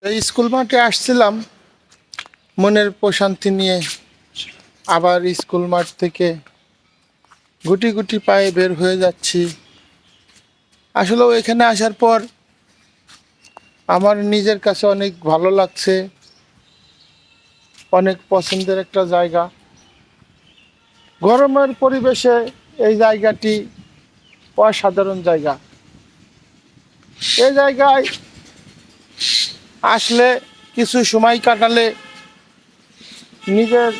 এই স্কুল মাঠে আসছিলাম মনের প্রশান্তি নিয়ে। আবার স্কুল মাঠ থেকে গুটি গুটি পায়ে বের হয়ে যাচ্ছি। আসলেও এখানে আসার পর আমার নিজের কাছে অনেক ভালো লাগছে। অনেক পছন্দের একটা জায়গা। গরমের পরিবেশে এই জায়গাটি অসাধারণ জায়গা। এই জায়গায় আসলে কিছু সময় কাটালে নিজের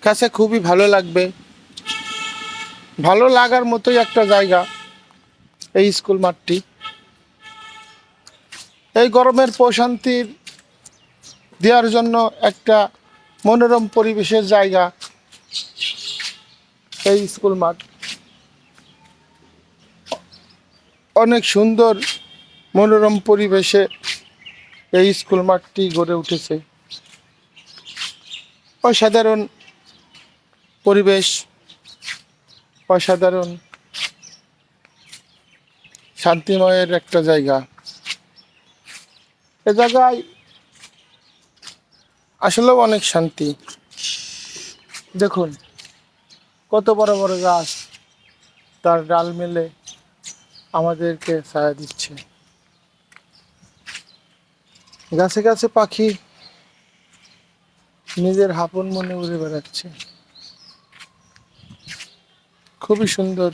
কাছে খুবই ভালো লাগবে। ভালো লাগার মতোই একটা জায়গা এই স্কুল মাঠটি। এই গরমের প্রশান্তির দেওয়ার জন্য একটা মনোরম পরিবেশের জায়গা এই স্কুল মাঠ। অনেক সুন্দর মনোরম পরিবেশে এই স্কুল মাঠটি গড়ে উঠেছে। অসাধারণ পরিবেশ, অসাধারণ শান্তিময়ের একটা জায়গা। এ জায়গায় আসলেও অনেক শান্তি। দেখুন কত বড় বড় গাছ তার ডাল মেলে আমাদেরকে ছায়া দিচ্ছে। গাছে গাছে পাখি নিজের আপন মনে উড়ে বেড়াচ্ছে। খুবই সুন্দর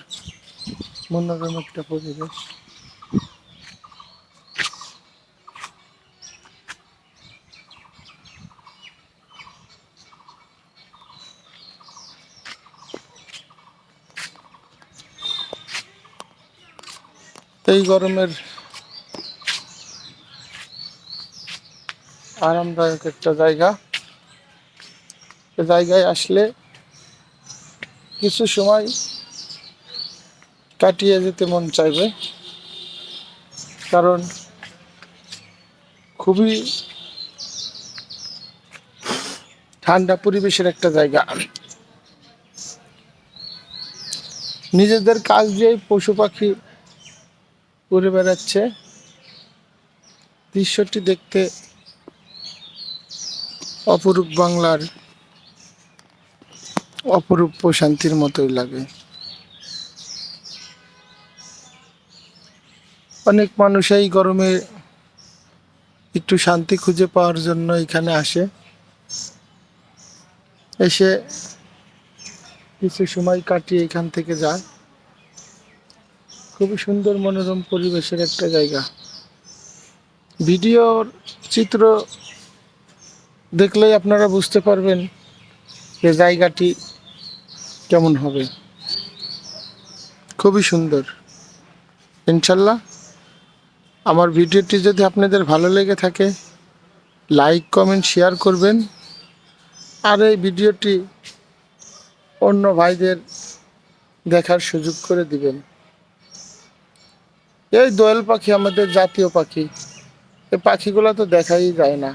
মনোরম একটা পরিবেশ। এই গরমের আরামদায়ক একটা জায়গা। এ জায়গায় আসলে কিছু সময় কাটিয়ে যেতে মন চাইবে, কারণ খুবই ঠান্ডা পরিবেশের একটা জায়গা। নিজেদের কাজ দিয়ে পশু পাখি উড়ে বেড়াচ্ছে। দৃশ্যটি দেখতে অপরূপ বাংলার অপরূপ প্রশান্তির মতোই লাগে। অনেক মানুষ এই গরমে একটু শান্তি খুঁজে পাওয়ার জন্য এখানে আসে। এসে কিছু সময় কাটিয়ে এখান থেকে যায়। খুবই সুন্দর মনোরম পরিবেশের একটা জায়গা। ভিডিওর চিত্র দেখলেই আপনারা বুঝতে পারবেন যে জায়গাটি কেমন হবে। খুবই সুন্দর। ইনশাল্লাহ আমার ভিডিওটি যদি আপনাদের ভালো লেগে থাকে, লাইক কমেন্ট শেয়ার করবেন। আর এই ভিডিওটি অন্য ভাইদের দেখার সুযোগ করে দিবেন। এই দোয়েল পাখি আমাদের জাতীয় পাখি। এই পাখিগুলো তো দেখাই যায় না।